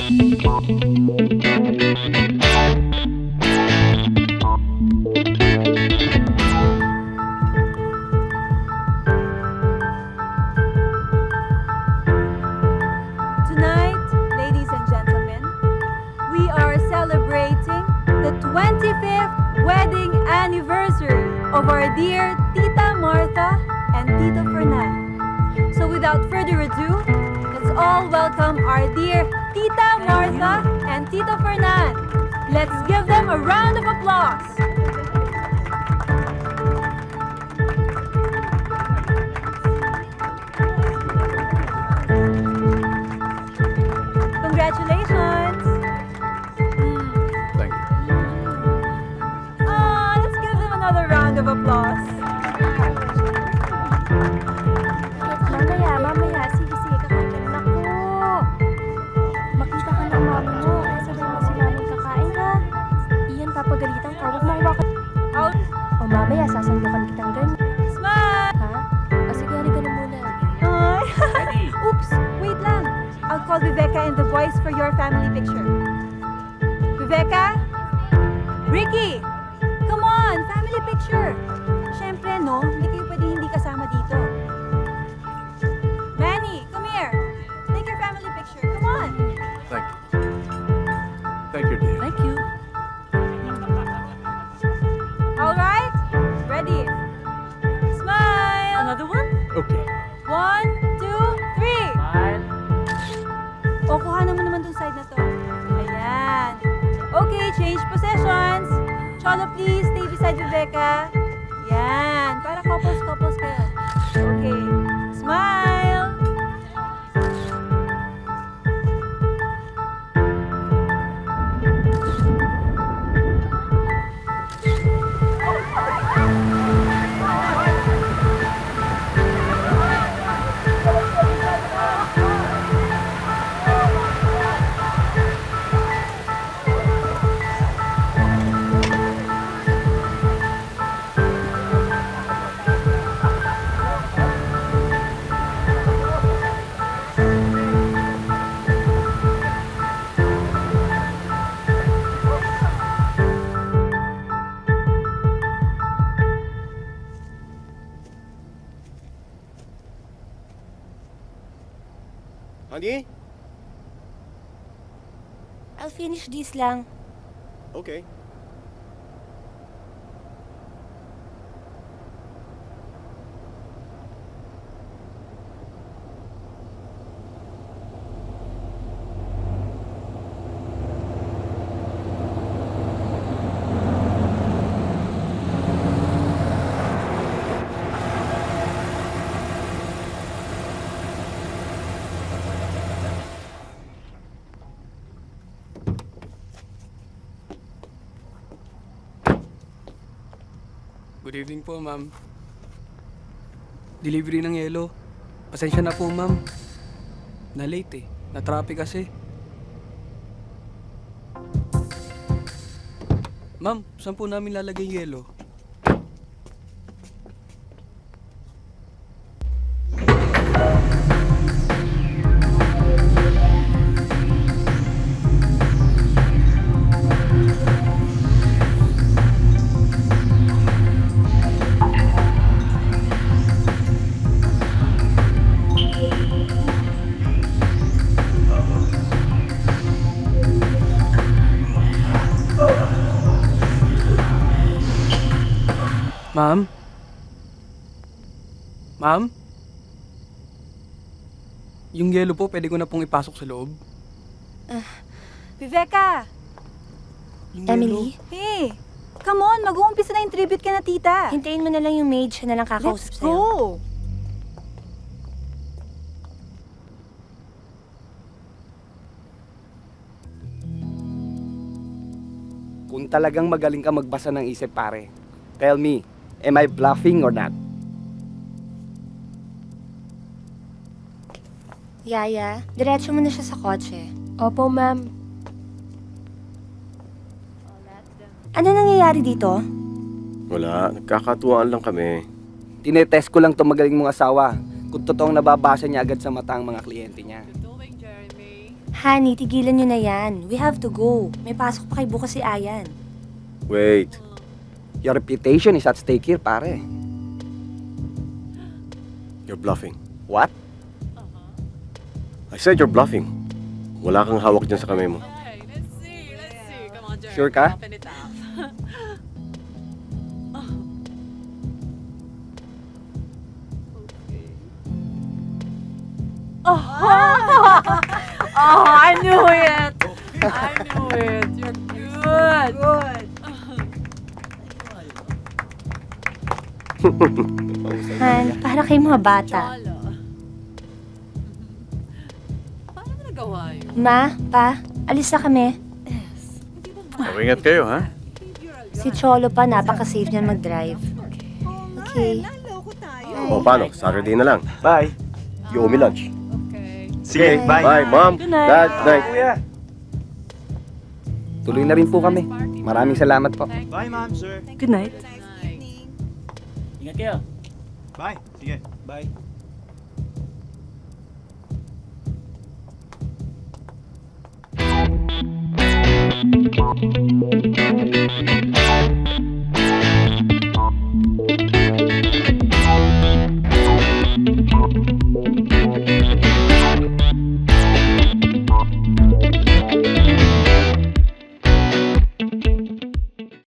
Tonight, ladies and gentlemen, we are celebrating the 25th wedding anniversary of our dear Tita Martha and Tito Fernan. So without further ado, let's all welcome our dear Tita Martha and Tito Fernan. Let's give them a round of applause. Congratulations! Thank you. Let's give them another round of applause. Mamaya. Sige, kakain. Naku! Makita ka ng mama mo. Kaya sabay mo sila magkakain, ha? Iyan, papagalitan ka. Huwag mahawakan. Out. O mamaya, sasandukan kitang ganyan. Smile! Ha? O sige, hari ka na muna. Ay. Oops, wait lang. I'll call Viveka and the boys for your family picture. Viveka? Ricky! Come on, family picture. Siyempre, no? Hindi kayo pwede hindi kasama dito. Manny, come here. Take your family picture. Come on. Thank you. Thank you, dear. Thank you. All right? Ready? Smile. Another one? Okay. 1, 2, 3. O, kuha naman dun side na to. Ayan. Okay, change positions. Cholo, please, stay beside Viveka. Yan. Para couples kayo. Okay. Smile. Honey? I'll finish this lang. Okay. Good evening po, ma'am. Delivery ng yelo. Pasensya na po, ma'am. Na-late eh. Na-traffic kasi. Ma'am, saan po namin lalagay yung yelo? Ma'am? Ma'am? Yung yelo po, pwede ko na pong ipasok sa loob? Viveka! Yung Emily, Hey! Come on, mag-uumpisa na yung tribute ka na, tita. hintayin mo na lang yung maid. Siya na lang kakausap Let's sa'yo. go! Kung talagang magaling ka magbasa ng isip, pare, tell me, am I bluffing or not? Yaya, diretso mo na siya sa kotse. Opo, ma'am. Ano nangyayari dito? Wala, nagkakatuwaan lang kami. Tinetest ko lang itong magaling mong asawa kung totoong nababasa niya agad sa mata ang mga kliyente niya. Honey, tigilan nyo na yan. We have to go. May pasok pa kay bukas si Ayan. Wait. Your reputation is at stake here, pare. You're bluffing. What? I said you're bluffing. Wala kang hawak dyan sa kamay mo. Okay, let's see. Come on, Jeremy. Sure ka? Open it up. Oh, I knew it! I knew it. You're good. Good. Han, para kay mga bata. Cholo. Paano mo nagawa yun? Ma, pa, alis na kami. Ingat kayo, ha? Si Cholo pa, napaka-safe niyan mag-drive. Okay. O paano? Saturday na lang. Bye. You owe me lunch. Okay. Sige, bye. Mom, Good night. Dad, night. Kuya. Tuloy na rin po kami. Maraming salamat po. Bye, ma'am, sir. Good night. Ingat kayo. Bye. Sige. Bye.